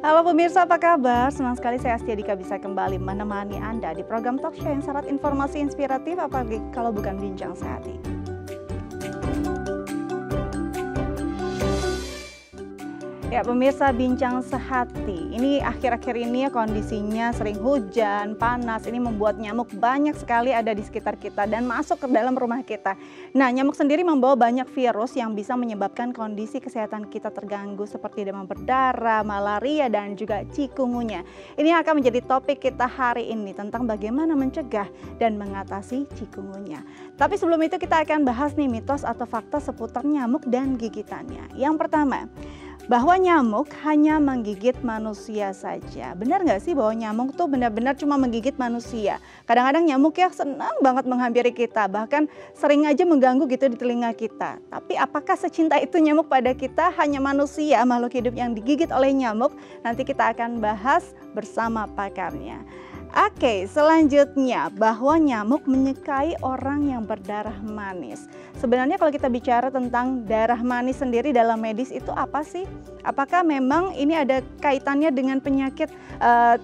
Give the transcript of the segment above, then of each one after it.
Halo pemirsa, apa kabar? Senang sekali saya Astia Dika bisa kembali menemani Anda di program talk show yang syarat informasi inspiratif, apalagi kalau bukan bincang sehati. Ya pemirsa, bincang sehati. Ini akhir-akhir ini ya kondisinya sering hujan, panas. Ini membuat nyamuk banyak sekali ada di sekitar kita dan masuk ke dalam rumah kita. Nah, nyamuk sendiri membawa banyak virus yang bisa menyebabkan kondisi kesehatan kita terganggu seperti demam berdarah, malaria, dan juga cikungunya. Ini akan menjadi topik kita hari ini tentang bagaimana mencegah dan mengatasi cikungunya. Tapi sebelum itu kita akan bahas nih mitos atau fakta seputar nyamuk dan gigitannya. Yang pertama, bahwa nyamuk hanya menggigit manusia saja. Benar nggak sih bahwa nyamuk tuh benar-benar cuma menggigit manusia? Kadang-kadang nyamuk ya senang banget menghampiri kita, bahkan sering aja mengganggu gitu di telinga kita. Tapi apakah secinta itu nyamuk pada kita? Hanya manusia, makhluk hidup yang digigit oleh nyamuk? Nanti kita akan bahas bersama pakarnya. Oke, selanjutnya bahwa nyamuk menyukai orang yang berdarah manis. Sebenarnya kalau kita bicara tentang darah manis sendiri dalam medis itu apa sih? Apakah memang ini ada kaitannya dengan penyakit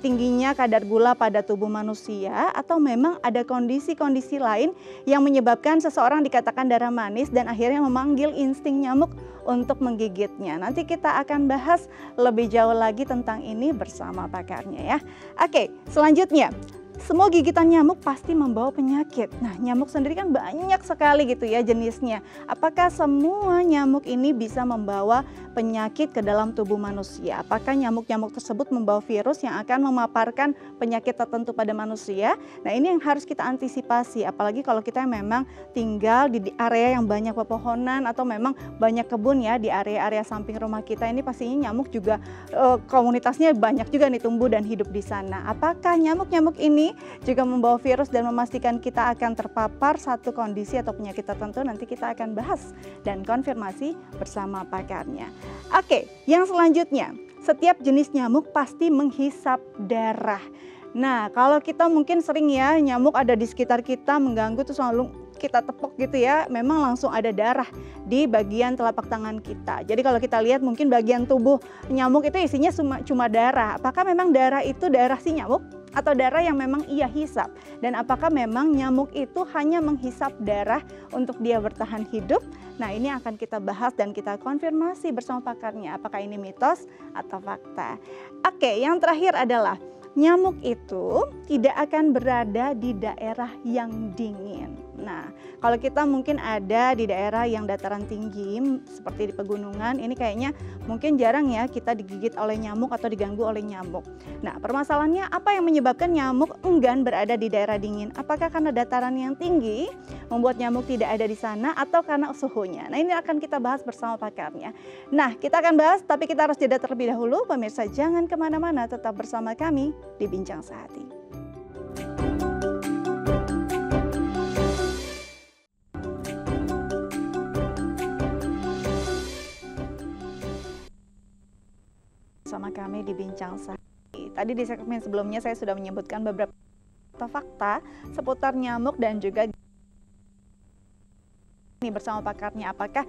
tingginya kadar gula pada tubuh manusia, atau memang ada kondisi-kondisi lain yang menyebabkan seseorang dikatakan darah manis dan akhirnya memanggil insting nyamuk untuk menggigitnya? Nanti kita akan bahas lebih jauh lagi tentang ini bersama pakarnya ya. Oke, selanjutnya, semua gigitan nyamuk pasti membawa penyakit. Nah, nyamuk sendiri kan banyak sekali gitu ya jenisnya. Apakah semua nyamuk ini bisa membawa penyakit ke dalam tubuh manusia? Apakah nyamuk-nyamuk tersebut membawa virus yang akan memaparkan penyakit tertentu pada manusia? Nah, ini yang harus kita antisipasi. Apalagi kalau kita memang tinggal di area yang banyak pepohonan atau memang banyak kebun ya di area-area samping rumah kita. Ini pastinya nyamuk juga komunitasnya banyak juga nih tumbuh dan hidup di sana. Apakah nyamuk-nyamuk ini juga membawa virus dan memastikan kita akan terpapar satu kondisi atau penyakit tertentu? Nanti kita akan bahas dan konfirmasi bersama pakarnya. Oke, yang selanjutnya, setiap jenis nyamuk pasti menghisap darah. Nah, kalau kita mungkin sering ya nyamuk ada di sekitar kita mengganggu terus lalu kita tepuk gitu ya, memang langsung ada darah di bagian telapak tangan kita. Jadi kalau kita lihat mungkin bagian tubuh nyamuk itu isinya cuma darah. Apakah memang darah itu darah si nyamuk atau darah yang memang ia hisap? Dan apakah memang nyamuk itu hanya menghisap darah untuk dia bertahan hidup? Nah, ini akan kita bahas dan kita konfirmasi bersama pakarnya. Apakah ini mitos atau fakta? Oke, yang terakhir adalah nyamuk itu tidak akan berada di daerah yang dingin. Nah, kalau kita mungkin ada di daerah yang dataran tinggi seperti di pegunungan, ini kayaknya mungkin jarang ya kita digigit oleh nyamuk atau diganggu oleh nyamuk. Nah, permasalahannya apa yang menyebabkan nyamuk enggan berada di daerah dingin? Apakah karena dataran yang tinggi membuat nyamuk tidak ada di sana atau karena suhunya? Nah, ini akan kita bahas bersama pakarnya. Nah, kita akan bahas tapi kita harus jeda terlebih dahulu. Pemirsa jangan kemana-mana, tetap bersama kami di Bincang Sehati. Bersama kami di Bincang Sehati. Tadi di segmen sebelumnya saya sudah menyebutkan beberapa fakta seputar nyamuk dan juga ini bersama pakarnya. Apakah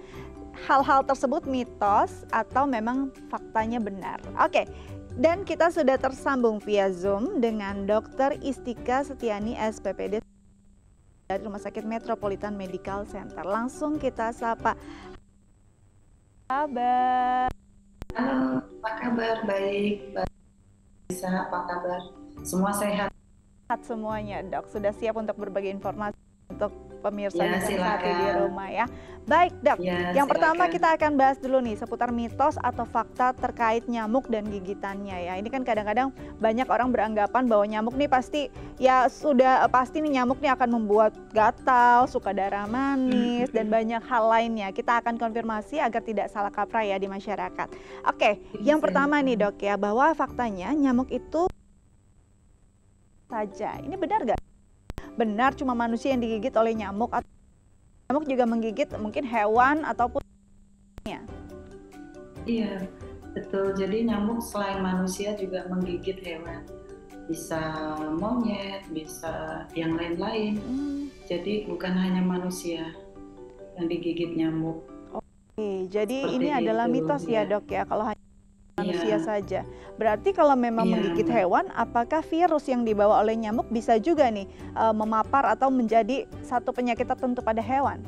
hal-hal tersebut mitos atau memang faktanya benar? Oke. Dan kita sudah tersambung via Zoom dengan Dr. Istika Setiani SPPD dari Rumah Sakit Metropolitan Medical Center. Langsung kita sapa. Kabar? Halo, apa kabar? Baik, bisa apa kabar? Semua sehat? Sehat semuanya, Dok. Sudah siap untuk berbagi informasi untuk pemirsa Ya, Bincang Sehati di silakan. rumah ya. Baik, Dok. Ya, Yang pertama silakan. kita akan bahas dulu nih seputar mitos atau fakta terkait nyamuk dan gigitannya ya. Ini kan kadang-kadang banyak orang beranggapan bahwa nyamuk nih pasti ya sudah pasti nih nyamuk nih akan membuat gatal, suka darah manis dan banyak hal lainnya. Kita akan konfirmasi agar tidak salah kaprah ya di masyarakat. Oke, yang pertama nih Dok ya, bahwa faktanya nyamuk itu saja. Ini benar nggak? Benar cuma manusia yang digigit oleh nyamuk atau nyamuk juga menggigit mungkin hewan ataupun ya? Iya, betul. Jadi nyamuk selain manusia juga menggigit hewan. Bisa monyet, bisa yang lain-lain. Jadi bukan hanya manusia yang digigit nyamuk. Oke, jadi Seperti ini adalah itu, mitos ya ya. Dok ya, kalau hanya manusia Iya, saja. Berarti kalau memang iya, menggigit Mbak. hewan, apakah virus yang dibawa oleh nyamuk bisa juga nih memapar atau menjadi satu penyakit tertentu pada hewan?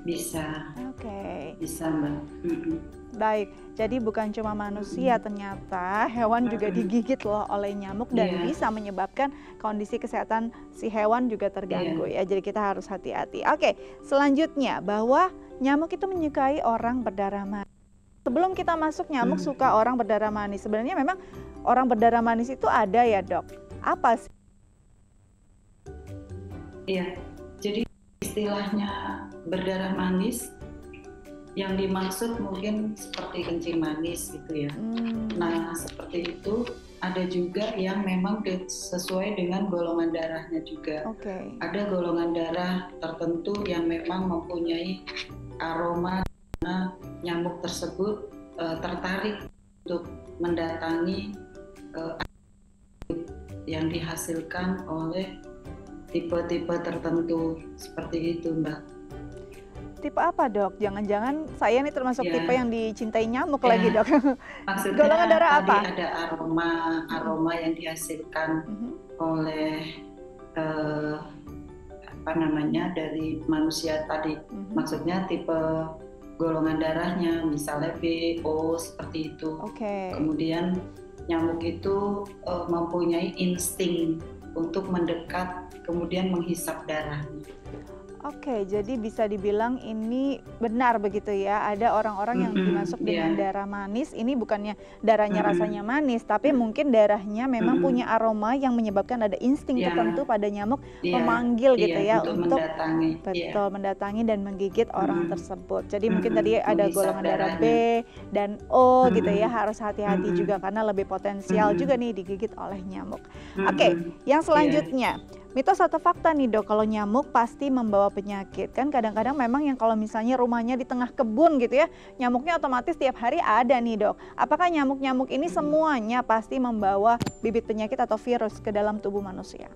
Bisa, Oke. bisa, Mbak. Mm-mm. Baik, jadi bukan cuma manusia, Mm-mm. ternyata hewan juga Mm-mm. digigit loh oleh nyamuk dan Iya, bisa menyebabkan kondisi kesehatan si hewan juga terganggu iya. ya. Jadi kita harus hati-hati. Oke, selanjutnya bahwa nyamuk itu menyukai orang berdarah manis. Sebelum kita masuk nyamuk Mm. suka orang berdarah manis, sebenarnya memang orang berdarah manis itu ada ya dok? Apa sih? Iya. Jadi istilahnya berdarah manis yang dimaksud mungkin seperti kencing manis gitu ya. Nah, seperti itu ada juga yang memang sesuai dengan golongan darahnya juga. Oke. Ada golongan darah tertentu yang memang mempunyai aroma karena nyamuk tersebut tertarik untuk mendatangi yang dihasilkan oleh tipe-tipe tertentu seperti itu, Mbak. Tipe apa dok? Jangan-jangan saya nih termasuk Ya, tipe yang dicintai nyamuk ya. lagi dok. Golongan Maksudnya darah tadi apa? ada aroma yang dihasilkan oleh apa namanya dari manusia tadi. Maksudnya tipe golongan darahnya, misalnya B, O seperti itu. Oke. Kemudian nyamuk itu mempunyai insting untuk mendekat, kemudian menghisap darahnya. Oke, jadi bisa dibilang ini benar begitu ya. Ada orang-orang yang dimasuk dengan darah manis. Ini bukannya darahnya rasanya manis, tapi mungkin darahnya memang punya aroma yang menyebabkan ada insting tertentu pada nyamuk memanggil gitu ya untuk mendatangi. Betul, mendatangi dan menggigit orang tersebut. Jadi mungkin tadi ada golongan darah B dan O gitu ya. Harus hati-hati juga karena lebih potensial juga nih digigit oleh nyamuk. Oke, yang selanjutnya. Mitos atau fakta nih dok, kalau nyamuk pasti membawa penyakit. Kan kadang-kadang memang yang kalau misalnya rumahnya di tengah kebun gitu ya, nyamuknya otomatis tiap hari ada nih dok. Apakah nyamuk-nyamuk ini semuanya pasti membawa bibit penyakit atau virus ke dalam tubuh manusia?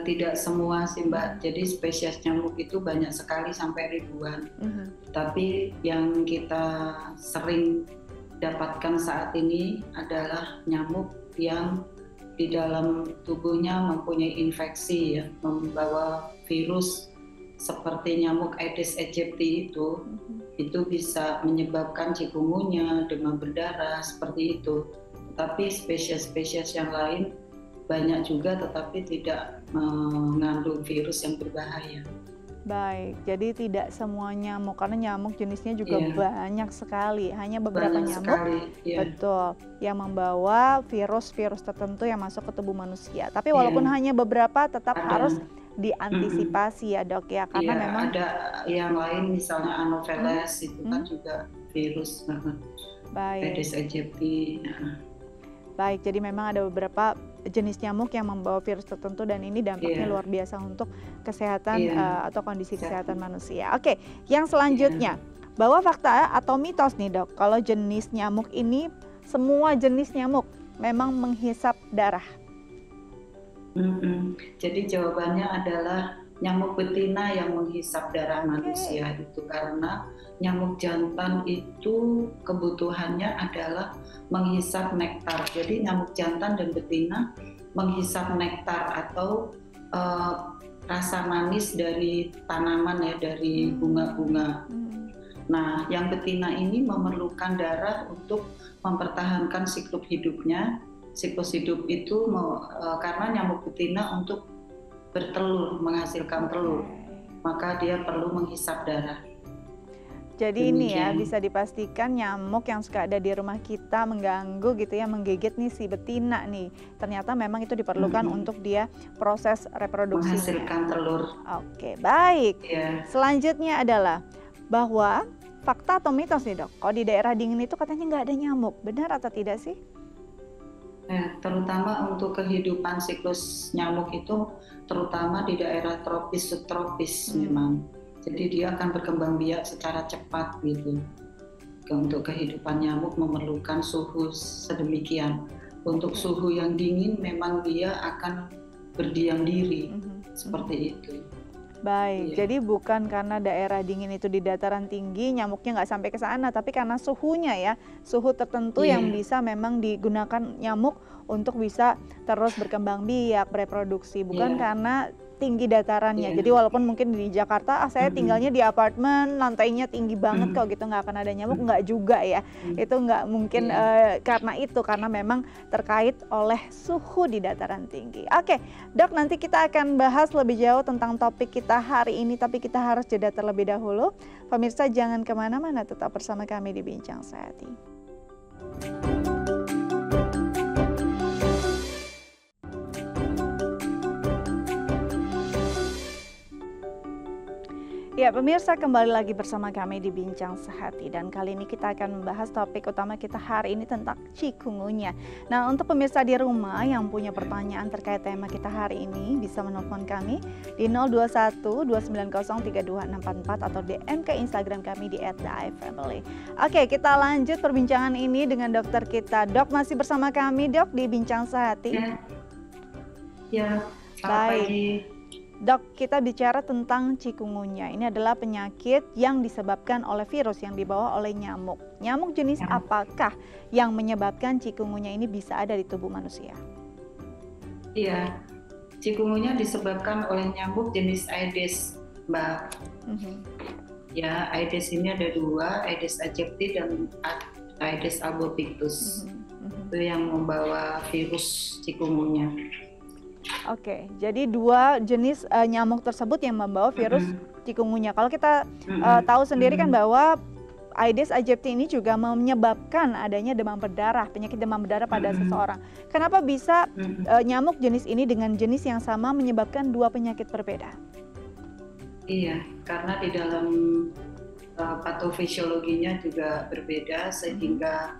Tidak semua sih Mbak, jadi spesies nyamuk itu banyak sekali sampai ribuan. Tapi yang kita sering dapatkan saat ini adalah nyamuk yang di dalam tubuhnya mempunyai infeksi ya, membawa virus seperti nyamuk Aedes aegypti itu bisa menyebabkan chikungunya, demam berdarah seperti itu. Tapi spesies-spesies yang lain banyak juga tetapi tidak mengandung virus yang berbahaya. Baik, jadi tidak semua nyamuk karena nyamuk jenisnya juga banyak sekali. Hanya beberapa nyamuk, betul, yang membawa virus-virus tertentu yang masuk ke tubuh manusia. Tapi walaupun hanya beberapa, tetap harus diantisipasi ya dok ya, karena memang ada yang lain misalnya Anopheles itu kan juga virus banget. Aedes aegypti. Baik, jadi memang ada beberapa jenis nyamuk yang membawa virus tertentu dan ini dampaknya luar biasa untuk kesehatan atau kondisi kesehatan manusia. Oke, yang selanjutnya, bahwa fakta atau mitos nih dok, kalau jenis nyamuk ini, semua jenis nyamuk memang menghisap darah. Jadi jawabannya adalah nyamuk betina yang menghisap darah manusia itu karena nyamuk jantan itu kebutuhannya adalah menghisap nektar. Jadi nyamuk jantan dan betina menghisap nektar atau rasa manis dari tanaman ya, dari bunga-bunga. Nah, yang betina ini memerlukan darah untuk mempertahankan siklus hidupnya. Siklus hidup itu karena nyamuk betina untuk bertelur, menghasilkan telur, maka dia perlu menghisap darah. Jadi ini ya bisa dipastikan nyamuk yang suka ada di rumah kita mengganggu gitu ya, menggigit nih si betina nih. Ternyata memang itu diperlukan untuk dia proses reproduksi. Menghasilkan telur. Oke, baik. Selanjutnya adalah bahwa fakta atau mitos nih dok, kalau di daerah dingin itu katanya nggak ada nyamuk, benar atau tidak sih? Terutama untuk kehidupan siklus nyamuk itu terutama di daerah tropis subtropis memang. Jadi dia akan berkembang biak secara cepat gitu. Untuk kehidupan nyamuk memerlukan suhu sedemikian. Untuk suhu yang dingin memang dia akan berdiam diri seperti itu. Baik, Iya, jadi bukan karena daerah dingin itu di dataran tinggi, nyamuknya nggak sampai ke sana, tapi karena suhunya ya, suhu tertentu yang iya, bisa memang digunakan nyamuk untuk bisa terus berkembang biak, bereproduksi, bukan iya, karena tinggi datarannya. iya. Jadi walaupun mungkin di Jakarta, saya tinggalnya Mm-mm, di apartemen, lantainya tinggi banget kok mm-mm, gitu, nggak akan ada nyamuk, mm-mm, nggak juga ya. Itu nggak mungkin iya. karena itu, karena memang terkait oleh suhu di dataran tinggi. Oke, Dok, nanti kita akan bahas lebih jauh tentang topik kita hari ini, tapi kita harus jeda terlebih dahulu. Pemirsa jangan kemana-mana, tetap bersama kami di Bincang Sehati. Ya, pemirsa kembali lagi bersama kami di Bincang Sehati dan kali ini kita akan membahas topik utama kita hari ini tentang chikungunya. Nah, untuk pemirsa di rumah yang punya pertanyaan terkait tema kita hari ini bisa menelpon kami di 021 290 3244 atau DM ke Instagram kami di @theifamily. Oke, kita lanjut perbincangan ini dengan dokter kita. Dok, masih bersama kami, Dok, di Bincang Sehati. Ya, ya, selamat Baik. pagi. Dok, kita bicara tentang chikungunya. Ini adalah penyakit yang disebabkan oleh virus yang dibawa oleh nyamuk. Nyamuk jenis Ya, apakah yang menyebabkan chikungunya ini bisa ada di tubuh manusia? iya, chikungunya disebabkan oleh nyamuk jenis Aedes, Mbak. Mhm, Ya, Aedes ini ada dua, Aedes aegypti dan Aedes albopictus. mhm, mhm. Itu yang membawa virus chikungunya. Oke, jadi dua jenis nyamuk tersebut yang membawa virus Mm-mm, chikungunya. Kalau kita mm-mm, tahu sendiri kan mm-mm, bahwa Aedes aegypti ini juga menyebabkan adanya demam berdarah, penyakit demam berdarah pada mm-mm, seseorang. Kenapa bisa mm-mm. nyamuk jenis ini dengan jenis yang sama menyebabkan dua penyakit berbeda? Iya, karena di dalam patofisiologinya juga berbeda sehingga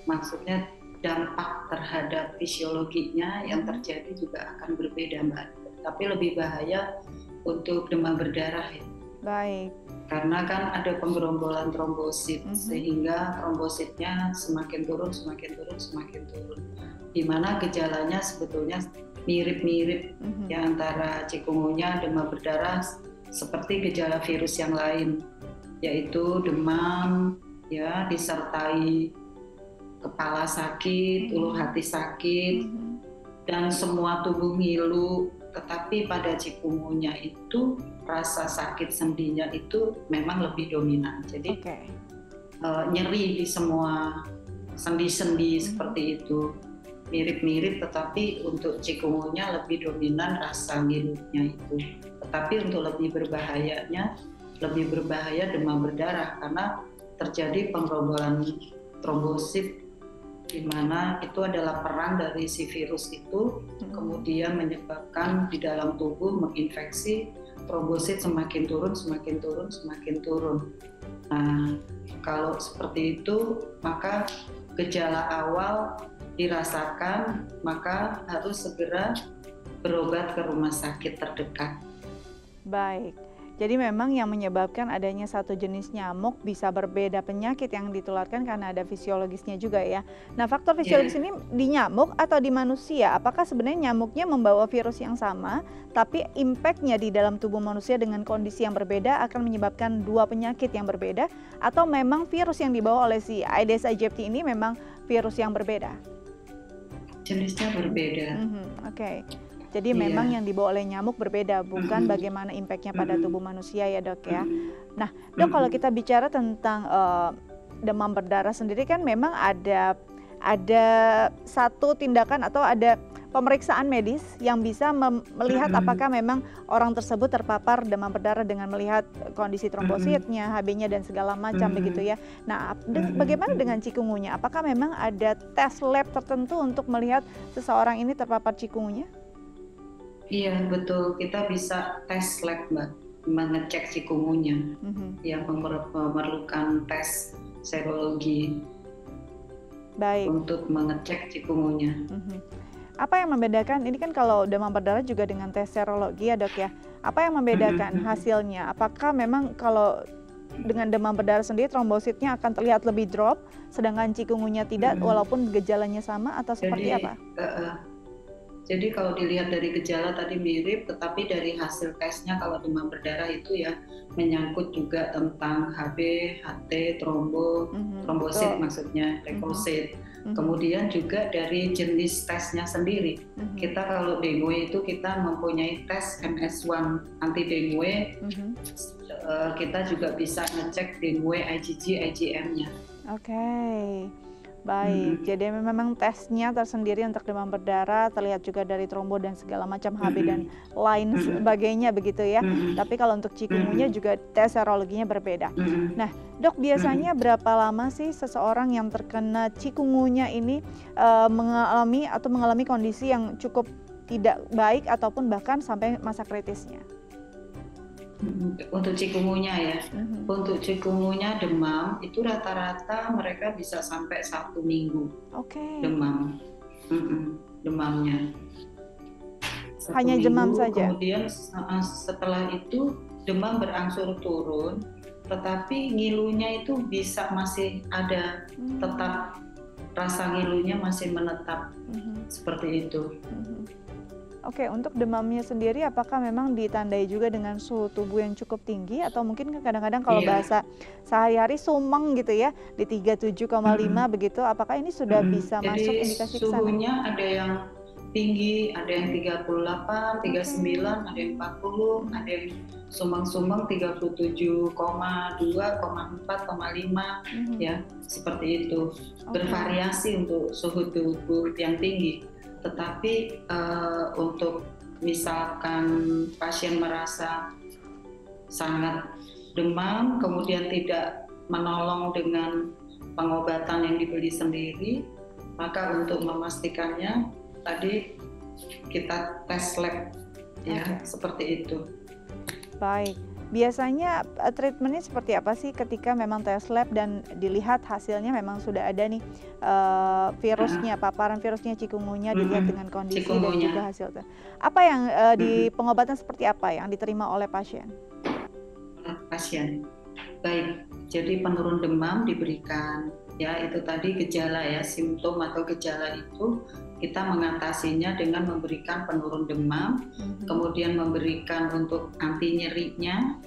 maksudnya dampak terhadap fisiologinya yang terjadi juga akan berbeda, Mbak. Tapi lebih bahaya untuk demam berdarah ya. Baik. Karena kan ada penggerombolan trombosit Mhm. sehingga trombositnya semakin turun, semakin turun, semakin turun. Di mana gejalanya sebetulnya mirip-mirip Mhm. ya antara chikungunya, demam berdarah seperti gejala virus yang lain, yaitu demam ya disertai kepala sakit, ulu hati sakit, Mhm. dan semua tubuh ngilu. Tetapi pada chikungunya itu rasa sakit sendinya itu memang lebih dominan. Jadi Oke. nyeri di semua sendi-sendi Mhm. seperti itu. Mirip-mirip, tetapi untuk chikungunya lebih dominan rasa ngilunya itu. Tetapi untuk lebih berbahaya demam berdarah karena terjadi penggerombolan trombosit di mana itu adalah peran dari si virus itu kemudian menyebabkan di dalam tubuh menginfeksi, trombosit semakin turun, semakin turun, semakin turun. Nah, kalau seperti itu maka gejala awal dirasakan, maka harus segera berobat ke rumah sakit terdekat. Baik. Jadi memang yang menyebabkan adanya satu jenis nyamuk bisa berbeda penyakit yang ditularkan karena ada fisiologisnya juga ya. Nah, faktor fisiologis ini di nyamuk atau di manusia? Apakah sebenarnya nyamuknya membawa virus yang sama, tapi impact-nya di dalam tubuh manusia dengan kondisi yang berbeda akan menyebabkan dua penyakit yang berbeda? Atau memang virus yang dibawa oleh si Aedes aegypti ini memang virus yang berbeda? Jenisnya berbeda. Oke. Jadi memang yang dibawa oleh nyamuk berbeda, bukan bagaimana impact-nya pada tubuh manusia ya dok ya. Nah dok, kalau kita bicara tentang demam berdarah sendiri kan memang ada satu tindakan atau ada pemeriksaan medis yang bisa melihat apakah memang orang tersebut terpapar demam berdarah dengan melihat kondisi trombositnya, HB-nya dan segala macam begitu ya. Nah, bagaimana dengan chikungunya? Apakah memang ada tes lab tertentu untuk melihat seseorang ini terpapar chikungunya? Iya betul, kita bisa tes lab Mbak, mengecek chikungunya yang memerlukan tes serologi. Baik. Untuk mengecek chikungunya. Apa yang membedakan, ini kan kalau demam berdarah juga dengan tes serologi ya dok ya, apa yang membedakan hasilnya? Apakah memang kalau dengan demam berdarah sendiri trombositnya akan terlihat lebih drop, sedangkan chikungunya tidak walaupun gejalanya sama atau seperti apa? Jadi kalau dilihat dari gejala tadi mirip, tetapi dari hasil tesnya kalau demam berdarah itu ya menyangkut juga tentang HB, HT, trombosit maksudnya, leukosit. Kemudian juga dari jenis tesnya sendiri. Kita kalau dengue itu kita mempunyai tes MS1 anti dengue. Kita juga bisa ngecek dengue IgG, IgM-nya. Oke. Baik, jadi memang tesnya tersendiri untuk demam berdarah, terlihat juga dari trombo dan segala macam HB dan lain sebagainya begitu ya. Tapi kalau untuk cikungunya juga tes serologinya berbeda. Nah, Dok, biasanya berapa lama sih seseorang yang terkena cikungunya ini mengalami kondisi yang cukup tidak baik ataupun bahkan sampai masa kritisnya? Untuk cikungunya ya, untuk cikungunya demam itu rata-rata mereka bisa sampai 1 minggu. Demam, demamnya. Hanya demam saja. Kemudian setelah itu demam berangsur turun, tetapi ngilunya itu bisa masih ada, tetap rasa ngilunya masih menetap seperti itu. Oke, untuk demamnya sendiri apakah memang ditandai juga dengan suhu tubuh yang cukup tinggi atau mungkin kadang-kadang kalau bahasa sehari-hari sumeng gitu ya di 37,5 begitu, apakah ini sudah bisa masuk indikasi ke sana? Suhunya ada yang tinggi, ada yang 38, 39, ada yang 40, ada yang sumeng-sumeng 37,2, 4,5 ya, seperti itu. Bervariasi untuk suhu tubuh yang tinggi. Tetapi untuk misalkan pasien merasa sangat demam, kemudian tidak menolong dengan pengobatan yang dibeli sendiri, maka untuk memastikannya tadi kita tes lab ya, seperti itu. Baik. Biasanya treatmentnya seperti apa sih ketika memang tes lab dan dilihat hasilnya memang sudah ada nih virusnya, paparan virusnya cikungunya dilihat dengan kondisi dan juga hasil tes. Apa yang di pengobatan seperti apa yang diterima oleh pasien? Baik, jadi penurun demam diberikan ya, itu tadi gejala ya, simptom atau gejala itu kita mengatasinya dengan memberikan penurun demam, kemudian memberikan untuk anti nyerinya.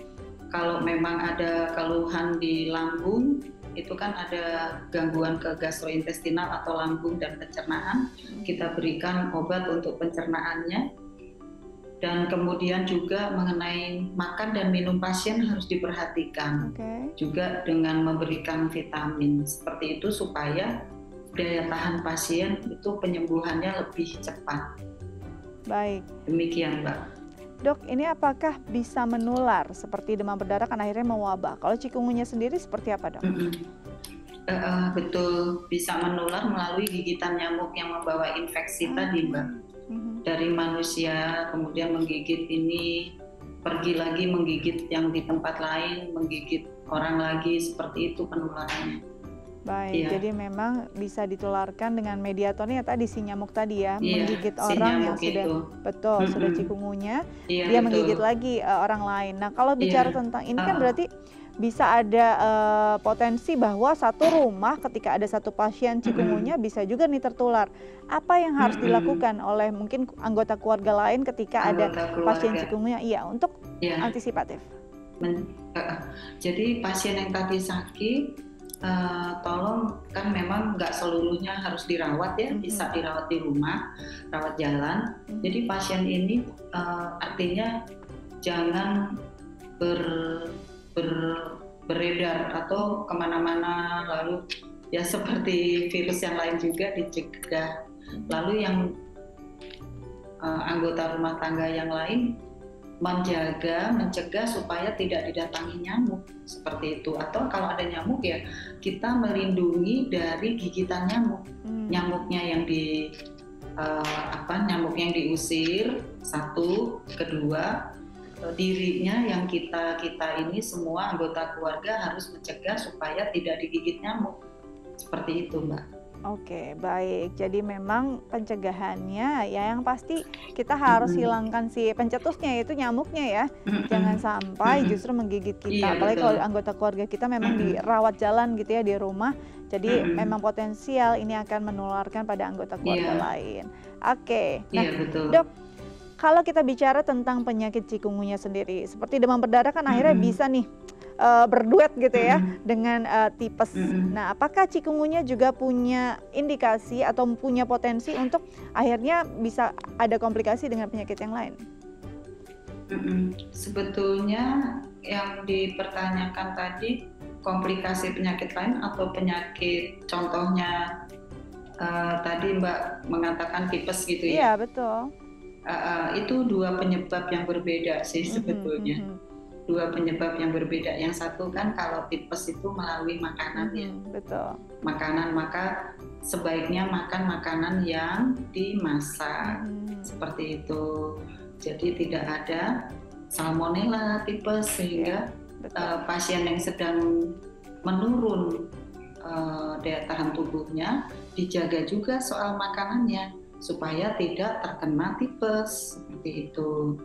Kalau memang ada keluhan di lambung, itu kan ada gangguan ke gastrointestinal atau lambung dan pencernaan, kita berikan obat untuk pencernaannya. Dan kemudian juga mengenai makan dan minum pasien harus diperhatikan, juga dengan memberikan vitamin seperti itu supaya daya tahan pasien itu penyembuhannya lebih cepat. Baik. Demikian, Mbak. Dok, ini apakah bisa menular seperti demam berdarah kan akhirnya mewabah? Kalau cikungunya sendiri seperti apa, Dok? Betul, bisa menular melalui gigitan nyamuk yang membawa infeksi tadi, Mbak. Dari manusia kemudian menggigit ini, pergi lagi menggigit yang di tempat lain, menggigit orang lagi, seperti itu penularannya. Baik, jadi memang bisa ditularkan dengan mediatornya tadi si nyamuk tadi ya, menggigit orang yang sudah sudah cikungunya, dia menggigit lagi orang lain. Nah, kalau bicara tentang ini kan berarti bisa ada potensi bahwa satu rumah ketika ada satu pasien cikungunya bisa juga nih tertular. Apa yang harus dilakukan oleh mungkin anggota keluarga lain ketika ada pasien cikungunya? Iya, untuk antisipatif. Jadi pasien yang tadi sakit, tolong, kan memang nggak seluruhnya harus dirawat ya, bisa dirawat di rumah, rawat jalan. Jadi pasien ini artinya jangan beredar atau kemana-mana, lalu ya seperti virus yang lain juga dicegah. Lalu yang anggota rumah tangga yang lain mencegah supaya tidak didatangi nyamuk seperti itu. Atau kalau ada nyamuk ya kita melindungi dari gigitan nyamuk. Nyamuknya yang nyamuknya yang diusir, satu, kedua dirinya yang kita ini semua anggota keluarga harus mencegah supaya tidak digigit nyamuk. Seperti itu, Mbak. Oke, baik. Jadi memang pencegahannya ya yang pasti kita harus Mm-mm. hilangkan si pencetusnya yaitu nyamuknya ya. Jangan Mm-mm. sampai Mm-mm. justru menggigit Iya kita. Apalagi betul. kalau anggota keluarga kita memang Mm-mm. dirawat jalan gitu ya di rumah. Jadi Mm-mm. memang potensial ini akan menularkan pada anggota keluarga Iya, lain. Oke. Nah, iya betul. Dok, kalau kita bicara tentang penyakit cikungunya sendiri, seperti demam berdarah kan akhirnya Mm-mm. bisa nih berduet gitu ya Mm-mm. dengan tipes. Mm-mm. Nah, apakah cikungunya juga punya indikasi atau punya potensi untuk akhirnya bisa ada komplikasi dengan penyakit yang lain? Mm-mm. Sebetulnya yang dipertanyakan tadi komplikasi penyakit lain atau penyakit contohnya tadi Mbak mengatakan tipes gitu ya. Iya, betul. Itu dua penyebab yang berbeda sih sebetulnya. Dua penyebab yang berbeda. Yang satu kan kalau tipes itu melalui makanan ya. Betul. Makanan, maka sebaiknya makan makanan yang dimasak. Seperti itu. Jadi tidak ada salmonella tipes sehingga pasien yang sedang menurun daya tahan tubuhnya dijaga juga soal makanannya supaya tidak terkena tipes seperti itu.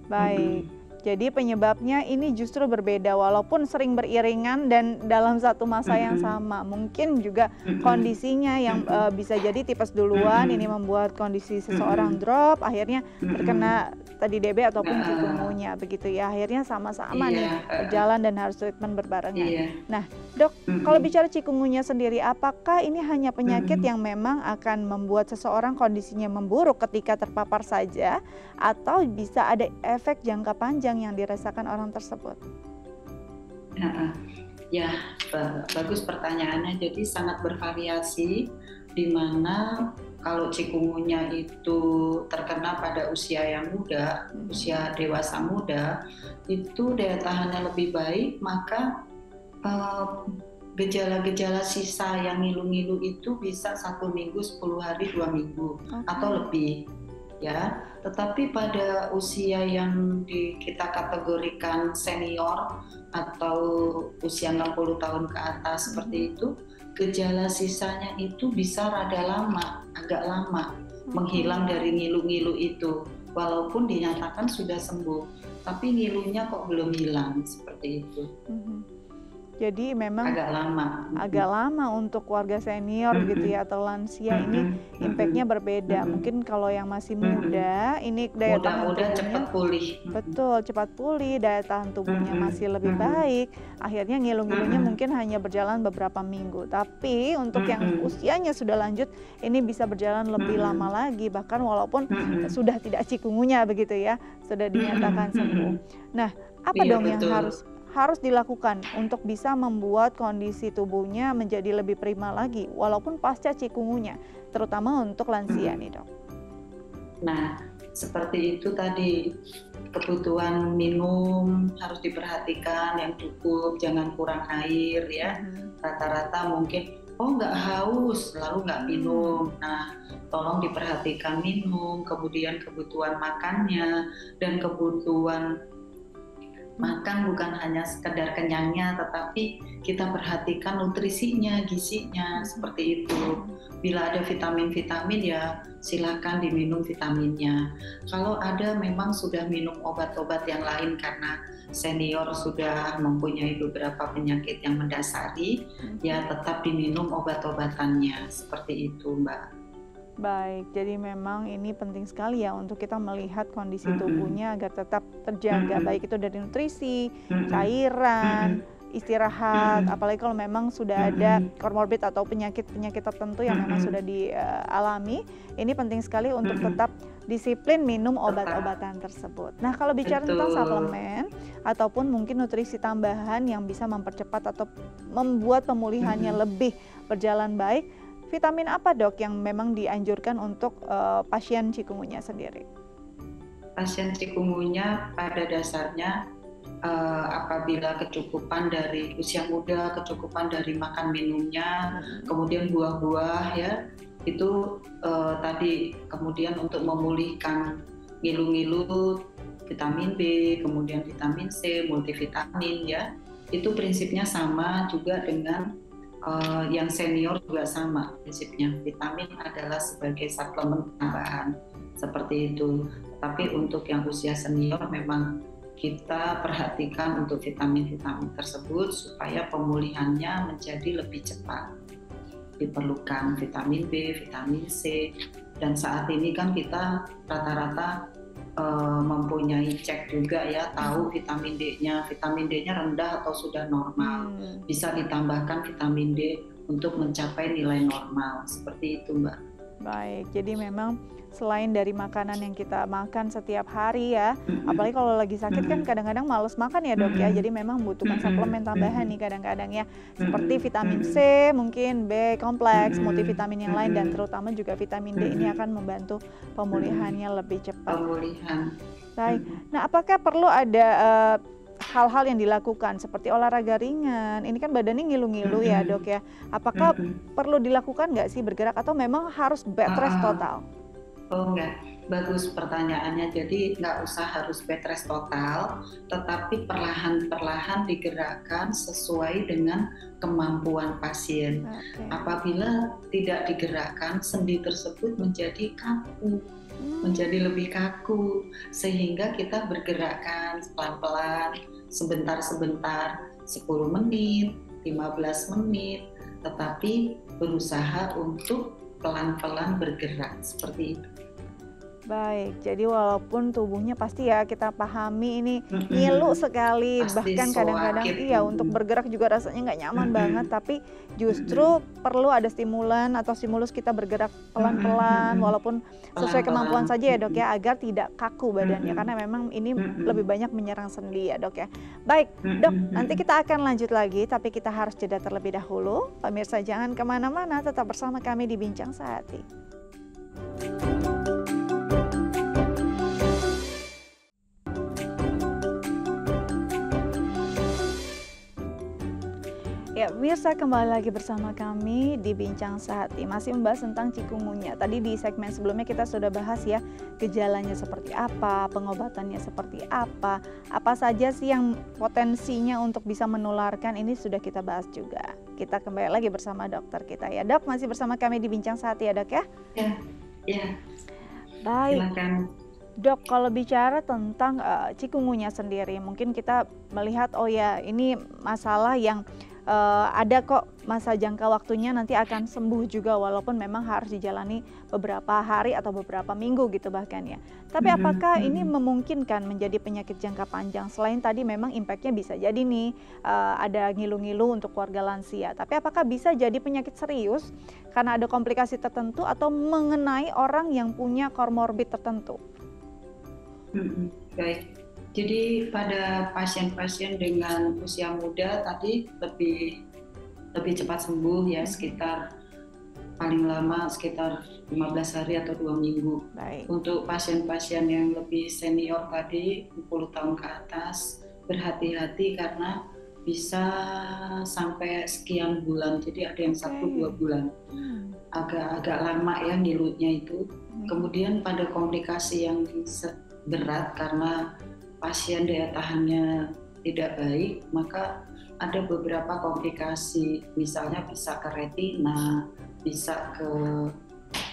Baik. Jadi penyebabnya ini justru berbeda walaupun sering beriringan dan dalam satu masa yang sama. Mungkin juga kondisinya yang bisa jadi tipes duluan ini membuat kondisi seseorang drop, akhirnya terkena tadi DB ataupun cikungunya begitu ya. Akhirnya sama-sama nih berjalan dan harus treatment berbarengan. Nah, Dok, kalau bicara cikungunya sendiri, apakah ini hanya penyakit yang memang akan membuat seseorang kondisinya memburuk ketika terpapar saja atau bisa ada efek jangka panjang yang dirasakan orang tersebut? Ya, bagus pertanyaannya. Jadi sangat bervariasi, di mana kalau cikungunya itu terkena pada usia yang muda, usia dewasa muda, itu daya tahannya lebih baik, maka gejala-gejala sisa yang ngilu-ngilu itu bisa 1 minggu, 10 hari, 2 minggu atau lebih. Ya, tetapi pada usia yang kita kategorikan senior atau usia 60 tahun ke atas seperti itu, gejala sisanya itu bisa rada lama, agak lama menghilang dari ngilu-ngilu itu, walaupun dinyatakan sudah sembuh, tapi ngilunya kok belum hilang seperti itu. Jadi memang agak lama untuk warga senior gitu ya atau lansia ini impact-nya berbeda. Mungkin kalau yang masih muda ini daya tahan tubuhnya cepat pulih. Betul, cepat pulih, daya tahan tubuhnya masih lebih baik. Akhirnya ngilu-ngilunya mungkin hanya berjalan beberapa minggu. Tapi untuk yang usianya sudah lanjut ini bisa berjalan lebih lama lagi, bahkan walaupun sudah tidak cikungunya begitu ya, sudah dinyatakan sembuh. Nah, apa dong yang harus dilakukan untuk bisa membuat kondisi tubuhnya menjadi lebih prima lagi walaupun pasca cikungunya, terutama untuk lansia nih, Dok? Nah, seperti itu tadi, kebutuhan minum harus diperhatikan yang cukup, jangan kurang air ya. Rata-rata mungkin nggak haus lalu nggak minum. Nah, tolong diperhatikan minum, kemudian kebutuhan makannya, dan kebutuhan makan bukan hanya sekedar kenyangnya, tetapi kita perhatikan nutrisinya, gizinya, seperti itu. Bila ada vitamin-vitamin ya silakan diminum vitaminnya. Kalau ada memang sudah minum obat-obat yang lain karena senior sudah mempunyai beberapa penyakit yang mendasari, ya tetap diminum obat-obatannya, seperti itu Mbak. Baik, jadi memang ini penting sekali ya untuk kita melihat kondisi tubuhnya agar tetap terjaga, baik itu dari nutrisi, cairan, istirahat, apalagi kalau memang sudah ada komorbid atau penyakit-penyakit tertentu yang memang sudah dialami, ini penting sekali untuk tetap disiplin minum obat-obatan tersebut. Nah, kalau bicara tentang suplemen ataupun mungkin nutrisi tambahan yang bisa mempercepat atau membuat pemulihannya lebih berjalan baik, vitamin apa Dok yang memang dianjurkan untuk pasien cikungunya sendiri? Pasien cikungunya pada dasarnya apabila kecukupan dari usia muda, kecukupan dari makan minumnya, kemudian buah-buah ya, itu tadi kemudian untuk memulihkan ngilu-ngilu, vitamin B, kemudian vitamin C, multivitamin ya, itu prinsipnya sama juga dengan yang senior juga sama prinsipnya. Vitamin adalah sebagai suplemen tambahan seperti itu. Tapi untuk yang usia senior memang kita perhatikan untuk vitamin-vitamin tersebut supaya pemulihannya menjadi lebih cepat. Diperlukan vitamin B, vitamin C, dan saat ini kan kita rata-rata mempunyai cek juga ya, tahu vitamin D-nya rendah atau sudah normal. Bisa ditambahkan vitamin D untuk mencapai nilai normal, seperti itu Mbak. Baik, jadi memang selain dari makanan yang kita makan setiap hari ya, apalagi kalau lagi sakit kan kadang-kadang males makan ya dok ya, jadi memang membutuhkan suplemen tambahan nih kadang-kadang ya, seperti vitamin C, mungkin B kompleks, multivitamin yang lain, dan terutama juga vitamin D ini akan membantu pemulihannya lebih cepat. Pemulihan. Baik, nah apakah perlu ada hal-hal yang dilakukan seperti olahraga ringan? Ini kan badannya ngilu-ngilu ya dok ya, apakah perlu dilakukan nggak sih bergerak atau memang harus bed rest total? Oh enggak, bagus pertanyaannya. Jadi nggak usah harus bed rest total, tetapi perlahan-perlahan digerakkan sesuai dengan kemampuan pasien. Apabila tidak digerakkan, sendi tersebut menjadi kaku, menjadi lebih kaku, sehingga kita bergerakkan pelan-pelan, sebentar-sebentar, 10 menit, 15 menit, tetapi berusaha untuk pelan-pelan bergerak seperti itu. Baik, jadi walaupun tubuhnya pasti ya kita pahami ini ngilu sekali, pasti bahkan kadang-kadang iya untuk bergerak juga rasanya nggak nyaman banget, tapi justru perlu ada stimulan atau stimulus kita bergerak pelan-pelan walaupun sesuai kemampuan saja ya dok ya, agar tidak kaku badannya, karena memang ini lebih banyak menyerang sendi ya dok ya. Baik dok, nanti kita akan lanjut lagi, tapi kita harus jeda terlebih dahulu. Pemirsa jangan kemana-mana, tetap bersama kami di Bincang Sehati. Ya, pemirsa kembali lagi bersama kami di Bincang Sehati, masih membahas tentang cikungunya. Tadi di segmen sebelumnya kita sudah bahas ya, gejalanya seperti apa, pengobatannya seperti apa saja sih yang potensinya untuk bisa menularkan, ini sudah kita bahas juga. Kita kembali lagi bersama dokter kita ya. Dok, masih bersama kami di Bincang Sehati ya dok ya? Ya. Baik. Silakan. Dok, kalau bicara tentang cikungunya sendiri, mungkin kita melihat oh ya ini masalah yang ada kok masa jangka waktunya nanti akan sembuh juga, walaupun memang harus dijalani beberapa hari atau beberapa minggu gitu bahkan ya. Tapi apakah ini memungkinkan menjadi penyakit jangka panjang? Selain tadi memang impactnya bisa jadi nih ada ngilu-ngilu untuk keluarga lansia, tapi apakah bisa jadi penyakit serius karena ada komplikasi tertentu atau mengenai orang yang punya komorbid tertentu? Baik. Jadi pada pasien-pasien dengan usia muda tadi lebih cepat sembuh ya, sekitar paling lama sekitar 15 hari atau 2 minggu. Baik. Untuk pasien-pasien yang lebih senior tadi 60 tahun ke atas, berhati-hati karena bisa sampai sekian bulan. Jadi ada yang 1-2 bulan. Agak lama ya ngilunya itu. Kemudian pada komplikasi yang berat karena pasien daya tahannya tidak baik, maka ada beberapa komplikasi, misalnya bisa ke retina, bisa ke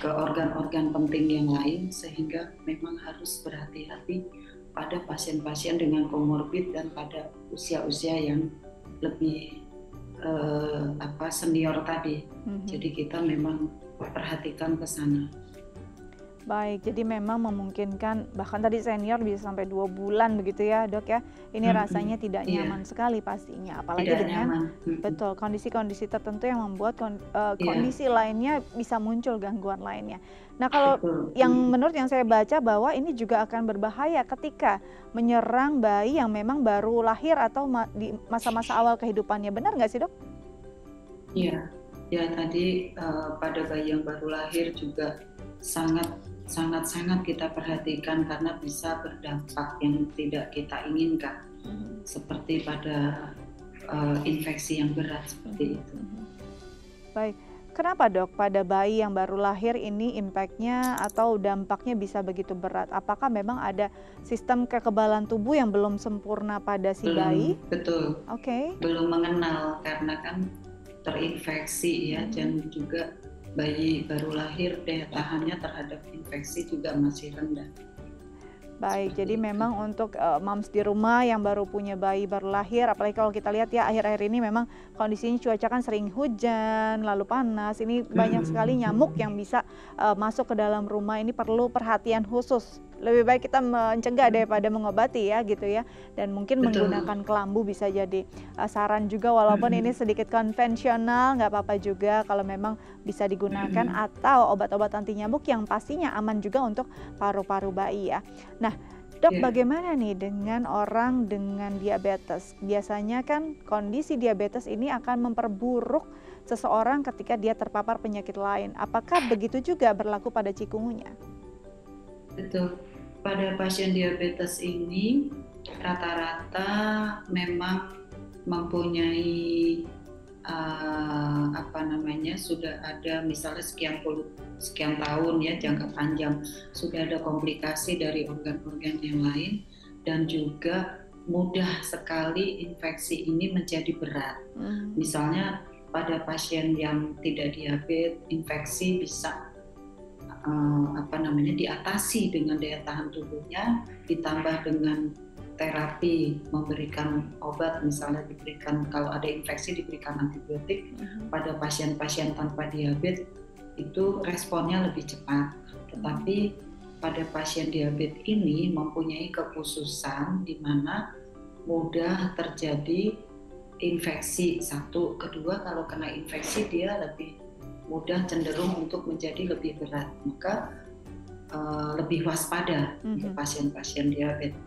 organ-organ penting yang lain, sehingga memang harus berhati-hati pada pasien-pasien dengan komorbid dan pada usia-usia yang lebih senior tadi. Jadi kita memang perhatikan ke sana. Baik, jadi memang memungkinkan bahkan tadi senior bisa sampai 2 bulan begitu ya dok ya. Ini rasanya tidak nyaman sekali pastinya, apalagi tidak dengan betul kondisi-kondisi tertentu yang membuat kondisi lainnya bisa muncul gangguan lainnya. Nah kalau yang menurut yang saya baca bahwa ini juga akan berbahaya ketika menyerang bayi yang memang baru lahir atau di masa-masa awal kehidupannya, benar nggak sih dok? Iya, ya tadi pada bayi yang baru lahir juga sangat kita perhatikan karena bisa berdampak yang tidak kita inginkan, seperti pada infeksi yang berat seperti itu. Baik, kenapa dok pada bayi yang baru lahir ini impactnya atau dampaknya bisa begitu berat? Apakah memang ada sistem kekebalan tubuh yang belum sempurna pada si bayi? Betul. Oke. Belum mengenal karena kan terinfeksi ya, dan juga bayi baru lahir daya tahannya terhadap infeksi juga masih rendah. Baik, jadi memang untuk moms di rumah yang baru punya bayi baru lahir, apalagi kalau kita lihat ya akhir-akhir ini memang kondisinya cuaca kan sering hujan, lalu panas, ini banyak sekali nyamuk yang bisa masuk ke dalam rumah, ini perlu perhatian khusus. Lebih baik kita mencegah daripada mengobati ya gitu ya, dan mungkin menggunakan kelambu bisa jadi saran juga, walaupun ini sedikit konvensional, nggak apa-apa juga kalau memang bisa digunakan, atau obat-obat anti nyamuk yang pastinya aman juga untuk paru-paru bayi ya. Nah, Dok, bagaimana nih dengan orang dengan diabetes? Biasanya kan kondisi diabetes ini akan memperburuk seseorang ketika dia terpapar penyakit lain. Apakah begitu juga berlaku pada chikungunya? Betul. Pada pasien diabetes ini rata-rata memang mempunyai sudah ada misalnya sekian tahun ya, jangka panjang, sudah ada komplikasi dari organ-organ yang lain, dan juga mudah sekali infeksi ini menjadi berat. Misalnya pada pasien yang tidak diabetes, infeksi bisa diatasi dengan daya tahan tubuhnya, ditambah dengan terapi, memberikan obat, misalnya diberikan kalau ada infeksi diberikan antibiotik. Pada pasien-pasien tanpa diabetes itu responnya lebih cepat. Tetapi pada pasien diabetes ini mempunyai kekhususan di mana mudah terjadi infeksi. Satu, kedua, kalau kena infeksi dia lebih mudah cenderung untuk menjadi lebih berat, maka lebih waspada untuk pasien-pasien diabetes.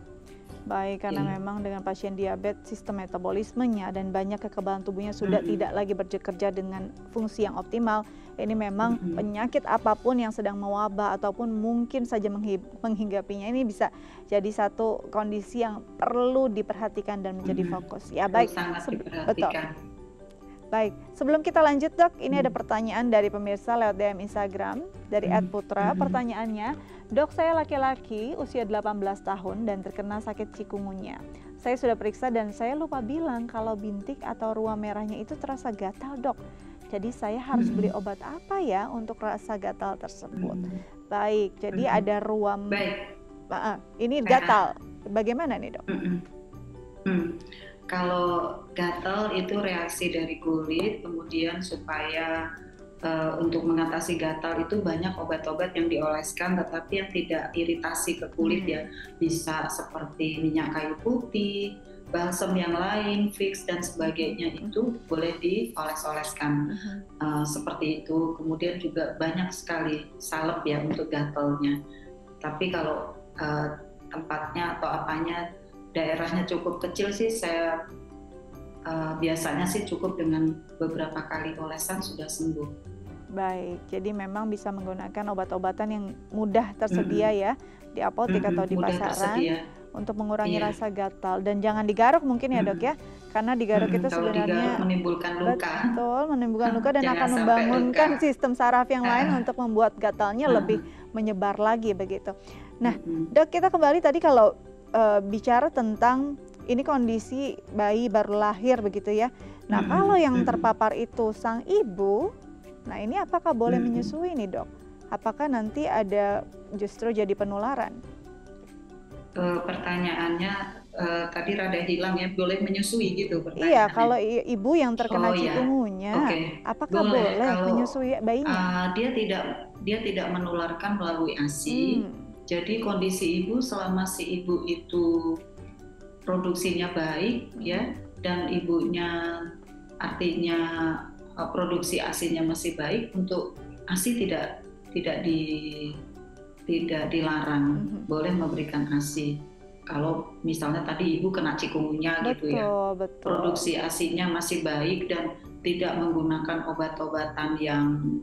Baik, karena memang dengan pasien diabetes sistem metabolismenya dan banyak kekebalan tubuhnya sudah tidak lagi bekerja dengan fungsi yang optimal. Ini memang penyakit apapun yang sedang mewabah ataupun mungkin saja menghinggapinya, ini bisa jadi satu kondisi yang perlu diperhatikan dan menjadi fokus. Ya, baik. Sangat betul. Baik, sebelum kita lanjut, Dok, ini ada pertanyaan dari pemirsa lewat DM Instagram dari @putra. Pertanyaannya, Dok, saya laki-laki usia 18 tahun dan terkena sakit chikungunya. Saya sudah periksa dan saya lupa bilang kalau bintik atau ruam merahnya itu terasa gatal, Dok. Jadi saya harus beli obat apa ya untuk rasa gatal tersebut? Baik, jadi ada ruam. Ini gatal. Bagaimana nih, Dok? Kalau gatal itu reaksi dari kulit, kemudian supaya untuk mengatasi gatal itu banyak obat-obat yang dioleskan tetapi yang tidak iritasi ke kulit ya, bisa seperti minyak kayu putih, balsam yang lain, Vicks dan sebagainya, itu boleh dioles-oleskan seperti itu. Kemudian juga banyak sekali salep ya untuk gatalnya. Tapi kalau tempatnya atau apanya daerahnya cukup kecil sih, saya biasanya sih cukup dengan beberapa kali olesan sudah sembuh. Baik, jadi memang bisa menggunakan obat-obatan yang mudah tersedia ya di apotek atau di pasaran untuk mengurangi rasa gatal, dan jangan digaruk mungkin ya, Dok ya, karena digaruk itu sebenarnya menimbulkan luka. Betul, menimbulkan luka dan akan membangunkan sistem saraf yang lain untuk membuat gatalnya lebih menyebar lagi begitu. Nah, Dok, kita kembali tadi kalau bicara tentang ini kondisi bayi baru lahir begitu ya. Nah, kalau yang terpapar itu sang ibu, nah ini apakah boleh menyusui nih, Dok? Apakah nanti ada justru jadi penularan? Pertanyaannya tadi rada hilang ya, boleh menyusui gitu pertanyaannya? Iya, kalau ibu yang terkena chikungunya, apakah boleh menyusui bayinya? Dia tidak menularkan melalui ASI. Jadi kondisi ibu selama si ibu itu produksinya baik ya, dan ibunya artinya produksi ASI-nya masih baik, untuk ASI tidak dilarang, boleh memberikan ASI. Kalau misalnya tadi ibu kena chikungunya gitu ya, produksi ASI-nya masih baik dan tidak menggunakan obat-obatan yang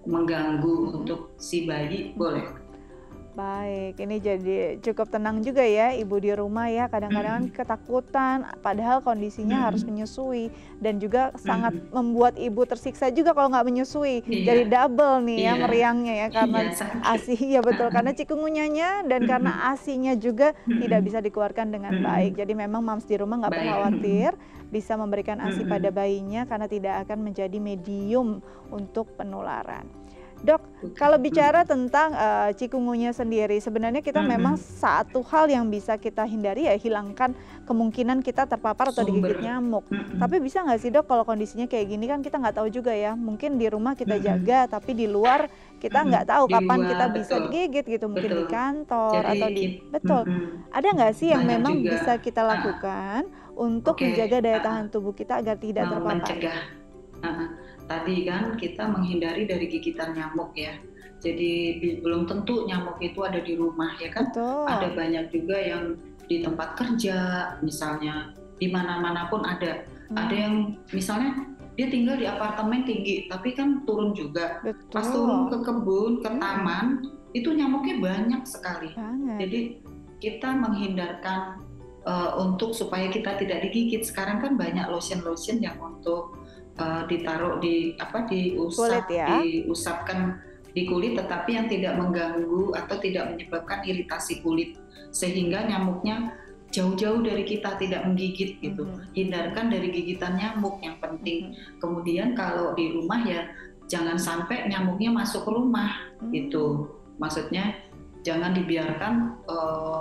mengganggu untuk si bayi, boleh. Baik, ini jadi cukup tenang juga ya Ibu di rumah ya. Kadang-kadang ketakutan, padahal kondisinya harus menyusui dan juga sangat membuat Ibu tersiksa juga kalau nggak menyusui. Jadi Iya, double nih ya iya, meriangnya ya iya, karena sakit. ASI ya betul karena cikungunyanya dan karena ASINya juga tidak bisa dikeluarkan dengan baik. Jadi memang mams di rumah nggak perlu Baik. khawatir bisa memberikan ASI pada bayinya karena tidak akan menjadi medium untuk penularan. Dok, kalau bicara tentang cikungunya sendiri, sebenarnya kita memang satu hal yang bisa kita hindari ya hilangkan kemungkinan kita terpapar atau digigit nyamuk. Tapi bisa nggak sih dok kalau kondisinya kayak gini kan kita nggak tahu juga ya. Mungkin di rumah kita jaga, tapi di luar kita nggak tahu Di kapan luar, kita bisa betul, digigit gitu. Mungkin di betul. kantor Jadi atau di betul. Ada nggak sih yang banyak memang juga bisa kita lakukan untuk menjaga daya tahan tubuh kita agar tidak terpapar? mencegah. Tadi kan kita menghindari dari gigitan nyamuk ya. Jadi belum tentu nyamuk itu ada di rumah ya kan. Betul. Ada banyak juga yang di tempat kerja misalnya, di mana-mana pun ada. Ada yang misalnya dia tinggal di apartemen tinggi tapi kan turun juga. Betul. Pas turun ke kebun, ke taman, itu nyamuknya banyak sekali. Jadi kita menghindarkan untuk supaya kita tidak digigit. Sekarang kan banyak lotion-lotion yang untuk ditaruh Kulit ya? diusapkan di kulit, tetapi yang tidak mengganggu atau tidak menyebabkan iritasi kulit, sehingga nyamuknya jauh-jauh dari kita, tidak menggigit gitu. Hindarkan dari gigitan nyamuk yang penting. Kemudian kalau di rumah ya jangan sampai nyamuknya masuk ke rumah gitu. Maksudnya jangan dibiarkan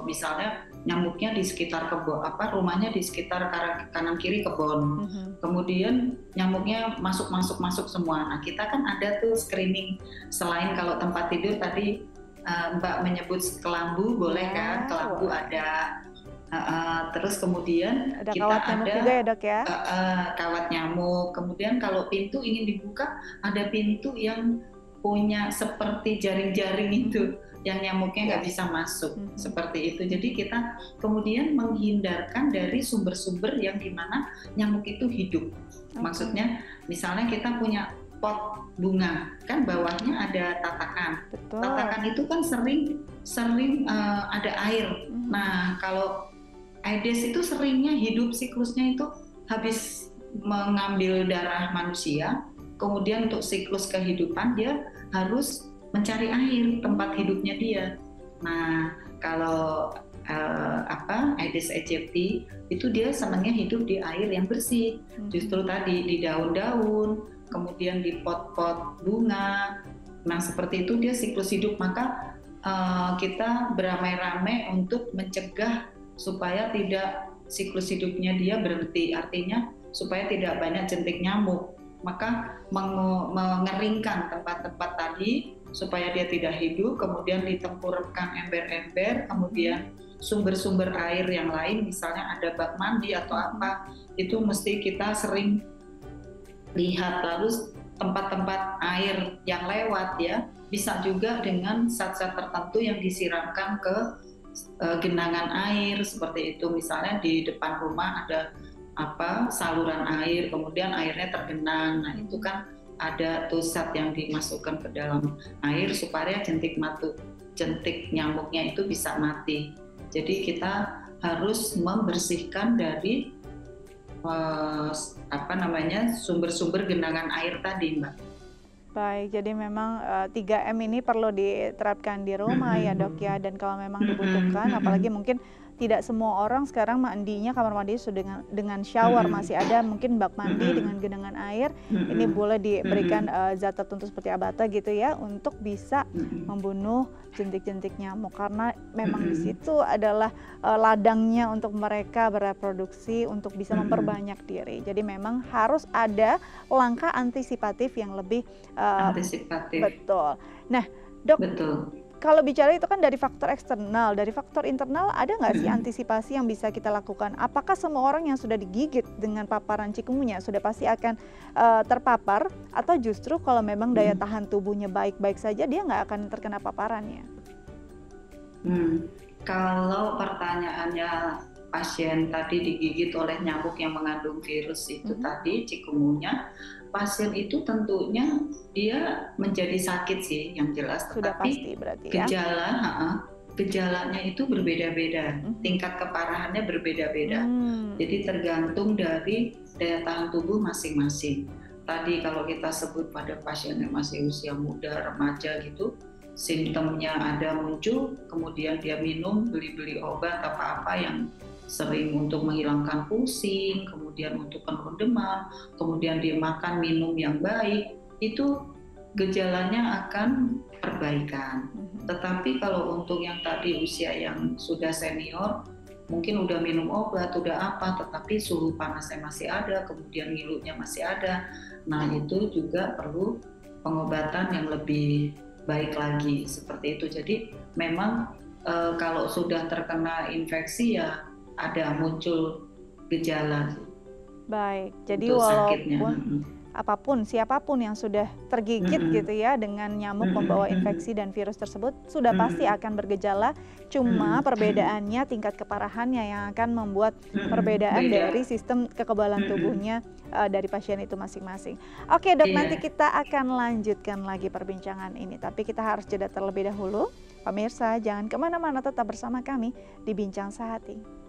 misalnya nyamuknya di sekitar kebun, rumahnya di sekitar kanan kiri kebun. Kemudian nyamuknya masuk semua. Nah, kita kan ada tuh screening, selain kalau tempat tidur tadi Mbak menyebut kelambu, boleh kan? Kelambu ada. Terus kemudian ada kita kawat nyamuk juga ya dok ya? Kawat nyamuk. Kemudian kalau pintu ingin dibuka, ada pintu yang punya seperti jaring-jaring itu yang nyamuknya nggak bisa masuk, seperti itu. Jadi kita kemudian menghindarkan dari sumber-sumber yang dimana nyamuk itu hidup. Maksudnya misalnya kita punya pot bunga, kan bawahnya ada tatakan. Betul. Tatakan itu kan sering ada air. Nah, kalau Aedes itu seringnya hidup siklusnya itu habis mengambil darah manusia, kemudian untuk siklus kehidupan dia harus mencari air tempat hidupnya dia. Nah, kalau Aedes aegypti itu dia senangnya hidup di air yang bersih. Justru tadi di daun-daun, kemudian di pot-pot bunga. Nah, seperti itu dia siklus hidup. Maka kita beramai-ramai untuk mencegah supaya tidak siklus hidupnya dia berhenti. Artinya supaya tidak banyak jentik nyamuk. Maka mengeringkan tempat-tempat tadi supaya dia tidak hidup, kemudian ditempurkan ember-ember, kemudian sumber-sumber air yang lain, misalnya ada bak mandi atau apa, itu mesti kita sering lihat. Lalu tempat-tempat air yang lewat ya, bisa juga dengan zat-zat tertentu yang disiramkan ke genangan air, seperti itu. Misalnya di depan rumah ada saluran air, kemudian airnya tergenang. Nah, itu kan ada tuh zat yang dimasukkan ke dalam air supaya jentik nyamuknya itu bisa mati. Jadi kita harus membersihkan dari sumber-sumber genangan air tadi, Mbak. Baik, jadi memang 3M ini perlu diterapkan di rumah ya dok ya, dan kalau memang dibutuhkan, apalagi mungkin tidak semua orang sekarang mandinya kamar mandi sudah dengan shower, masih ada mungkin bak mandi dengan genangan air. Ini boleh diberikan zat tertentu seperti abata gitu ya untuk bisa membunuh jentik-jentik nyamuk, karena memang di situ adalah ladangnya untuk mereka bereproduksi untuk bisa memperbanyak diri. Jadi memang harus ada langkah antisipatif yang lebih antisipatif. Betul. Nah, dok. Betul. Kalau bicara itu kan dari faktor eksternal, dari faktor internal ada nggak sih antisipasi yang bisa kita lakukan? Apakah semua orang yang sudah digigit dengan paparan cikungunya sudah pasti akan terpapar, atau justru kalau memang daya tahan tubuhnya baik-baik saja dia nggak akan terkena paparannya? Kalau pertanyaannya pasien tadi digigit oleh nyamuk yang mengandung virus itu tadi, chikungunya, pasien itu tentunya dia menjadi sakit sih yang jelas, Sudah tetapi pasti berarti ya. Gejalanya itu berbeda-beda, tingkat keparahannya berbeda-beda. Jadi tergantung dari daya tahan tubuh masing-masing. Tadi kalau kita sebut pada pasien yang masih usia muda, remaja gitu, simptomnya ada muncul, kemudian dia minum, beli-beli obat apa-apa yang sering untuk menghilangkan pusing, kemudian untuk penurun demam, kemudian dia makan minum yang baik, itu gejalanya akan perbaikan. Tetapi kalau untuk yang tadi usia yang sudah senior, mungkin udah minum obat, udah apa, tetapi suhu panasnya masih ada, kemudian ngilunya masih ada. Nah, itu juga perlu pengobatan yang lebih baik lagi, seperti itu. Jadi memang kalau sudah terkena infeksi ya ada muncul gejala. Baik, jadi walaupun apapun, siapapun yang sudah tergigit gitu ya dengan nyamuk membawa infeksi dan virus tersebut sudah pasti akan bergejala, cuma perbedaannya tingkat keparahannya yang akan membuat perbedaan dari sistem kekebalan tubuhnya dari pasien itu masing-masing. Oke dok, nanti kita akan lanjutkan lagi perbincangan ini, tapi kita harus jeda terlebih dahulu. Pemirsa, jangan kemana-mana, tetap bersama kami di Bincang Sehati.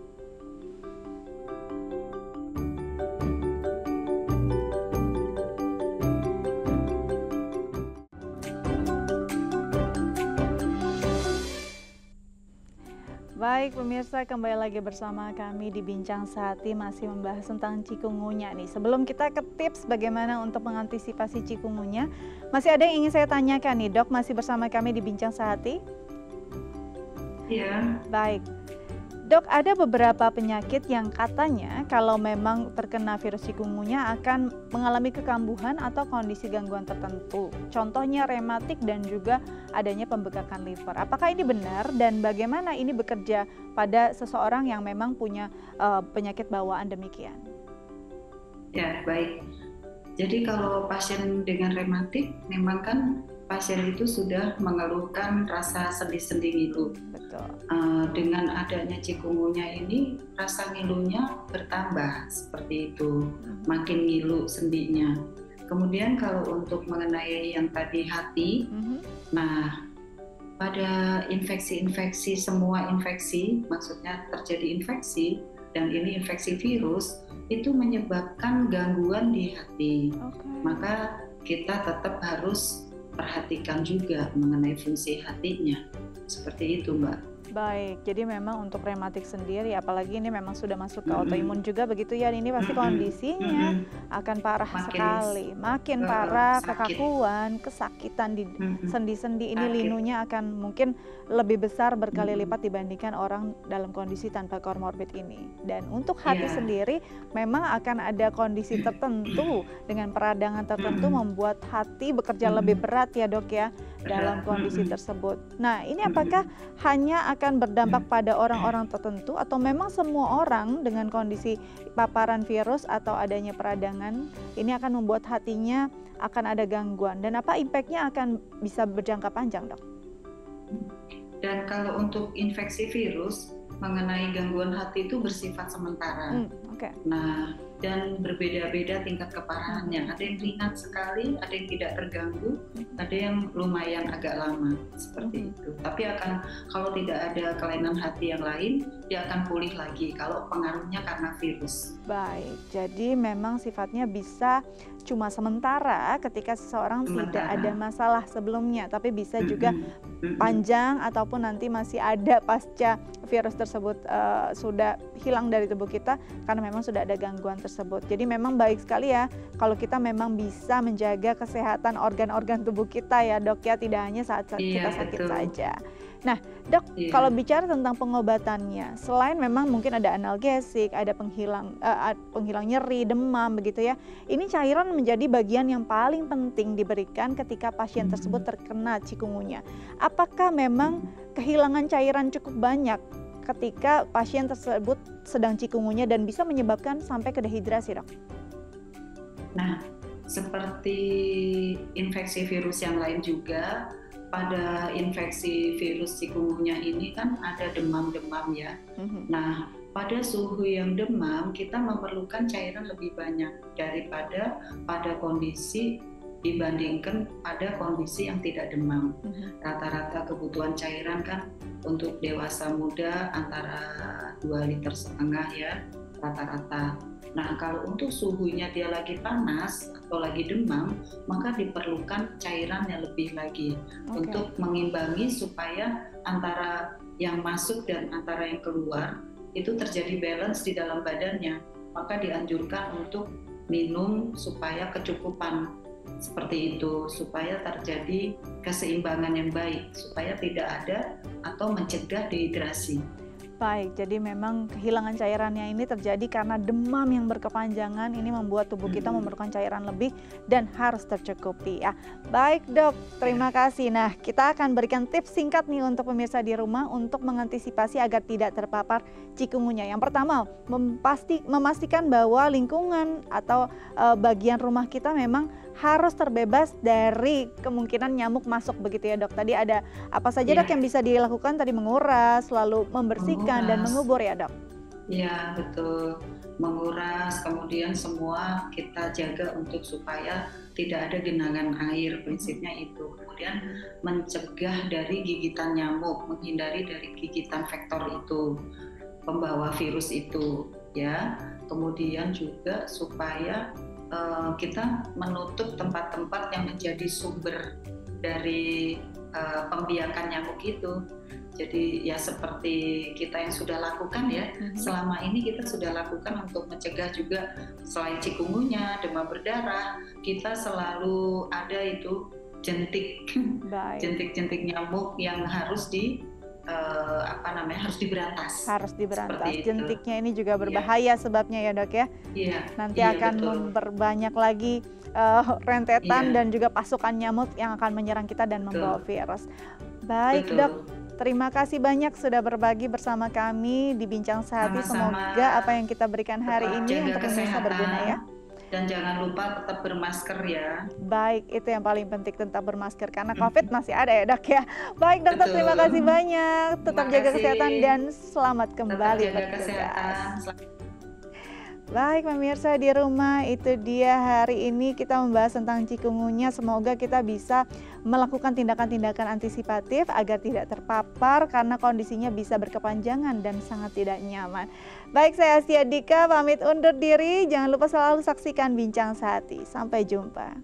Baik pemirsa, kembali lagi bersama kami di Bincang Sehati, masih membahas tentang chikungunya nih. Sebelum kita ke tips bagaimana untuk mengantisipasi chikungunya, masih ada yang ingin saya tanyakan nih dok, masih bersama kami di Bincang Sehati? Iya. Baik. Dok, ada beberapa penyakit yang katanya kalau memang terkena virus chikungunya akan mengalami kekambuhan atau kondisi gangguan tertentu. Contohnya rematik dan juga adanya pembekakan liver. Apakah ini benar dan bagaimana ini bekerja pada seseorang yang memang punya penyakit bawaan demikian? Ya, baik. Jadi kalau pasien dengan rematik memang kan pasien itu sudah mengeluhkan rasa sendi-sendi ngilu. Betul. Dengan adanya chikungunya ini rasa ngilunya bertambah seperti itu, makin ngilu sendinya. Kemudian kalau untuk mengenai yang tadi hati, nah pada infeksi-infeksi, semua infeksi, maksudnya terjadi infeksi dan ini infeksi virus itu menyebabkan gangguan di hati. Maka kita tetap harus perhatikan juga mengenai fungsi hatinya, seperti itu Mbak. Baik, jadi memang untuk rematik sendiri, apalagi ini memang sudah masuk ke autoimun juga begitu ya, ini pasti kondisinya akan parah sekali, makin parah, kekakuan, kesakitan di sendi-sendi ini, linunya akan mungkin lebih besar berkali lipat dibandingkan orang dalam kondisi tanpa komorbid ini. Dan untuk hati sendiri memang akan ada kondisi tertentu dengan peradangan tertentu membuat hati bekerja lebih berat ya dok ya dalam kondisi tersebut. Nah, ini apakah hanya akan berdampak pada orang-orang tertentu atau memang semua orang dengan kondisi paparan virus atau adanya peradangan ini akan membuat hatinya akan ada gangguan, dan apa impactnya akan bisa berjangka panjang dok? Dan kalau untuk infeksi virus mengenai gangguan hati itu bersifat sementara. Nah, dan berbeda-beda tingkat keparahannya. Ada yang ringan sekali, ada yang tidak terganggu, ada yang lumayan agak lama seperti itu. Tapi kalau tidak ada kelainan hati yang lain, dia akan pulih lagi kalau pengaruhnya karena virus. Baik, jadi memang sifatnya bisa cuma sementara ketika seseorang tidak ada masalah sebelumnya, tapi bisa juga panjang ataupun nanti masih ada pasca virus tersebut sudah hilang dari tubuh kita karena memang sudah ada gangguan tersebut. Jadi memang baik sekali ya kalau kita memang bisa menjaga kesehatan organ-organ tubuh kita ya dok ya, tidak hanya saat kita sakit saja. Nah dok, kalau bicara tentang pengobatannya, selain memang mungkin ada analgesik, ada penghilang nyeri, demam begitu ya, ini cairan menjadi bagian yang paling penting diberikan ketika pasien tersebut terkena chikungunya. Apakah memang kehilangan cairan cukup banyak ketika pasien tersebut sedang chikungunya dan bisa menyebabkan sampai ke dehidrasi dok? Nah, seperti infeksi virus yang lain juga, pada infeksi virus chikungunya ini kan ada demam-demam ya. Nah, pada suhu yang demam kita memerlukan cairan lebih banyak daripada pada kondisi dibandingkan pada kondisi yang tidak demam. Rata-rata kebutuhan cairan kan untuk dewasa muda antara 2,5 liter ya rata-rata. Nah, kalau untuk suhunya dia lagi panas atau lagi demam, maka diperlukan cairan yang lebih lagi untuk mengimbangi supaya antara yang masuk dan antara yang keluar itu terjadi balance di dalam badannya. Maka dianjurkan untuk minum supaya kecukupan seperti itu, supaya terjadi keseimbangan yang baik, supaya tidak ada atau mencegah dehidrasi. Baik, jadi memang kehilangan cairannya ini terjadi karena demam yang berkepanjangan. Ini membuat tubuh kita memerlukan cairan lebih dan harus tercukupi ya. Baik dok, terima kasih. Nah, kita akan berikan tips singkat nih untuk pemirsa di rumah untuk mengantisipasi agar tidak terpapar cikungunya. Yang pertama, memastikan bahwa lingkungan atau bagian rumah kita memang harus terbebas dari kemungkinan nyamuk masuk begitu ya dok. Tadi ada apa saja dok yang bisa dilakukan? Tadi menguras, lalu membersihkan dan mengubur ya dok? Iya betul, menguras, kemudian semua kita jaga untuk supaya tidak ada genangan air, prinsipnya itu. Kemudian mencegah dari gigitan nyamuk, menghindari dari gigitan vektor itu, pembawa virus itu ya. Kemudian juga supaya kita menutup tempat-tempat yang menjadi sumber dari pembiakan nyamuk itu. Jadi ya seperti kita yang sudah lakukan ya, selama ini kita sudah lakukan untuk mencegah juga selain cikungunya, demam berdarah, kita selalu ada itu jentik-jentik nyamuk yang harus harus diberantas. Harus diberantas. Jentiknya ini juga berbahaya sebabnya ya dok ya. Nanti akan memperbanyak lagi rentetan dan juga pasukan nyamuk yang akan menyerang kita dan membawa virus. Baik dok, terima kasih banyak sudah berbagi bersama kami di Bincang Sehati. Semoga apa yang kita berikan hari ini untuk pemirsa berguna ya. Dan jangan lupa tetap bermasker ya. Baik, itu yang paling penting, tetap bermasker karena COVID masih ada ya dok ya. Baik dokter, terima kasih banyak. Tetap jaga kesehatan dan selamat kembali bertugas. Baik pemirsa di rumah, itu dia hari ini kita membahas tentang cikungunya. Semoga kita bisa melakukan tindakan-tindakan antisipatif agar tidak terpapar karena kondisinya bisa berkepanjangan dan sangat tidak nyaman. Baik, saya Astia Dika pamit undur diri. Jangan lupa selalu saksikan Bincang Sehati. Sampai jumpa.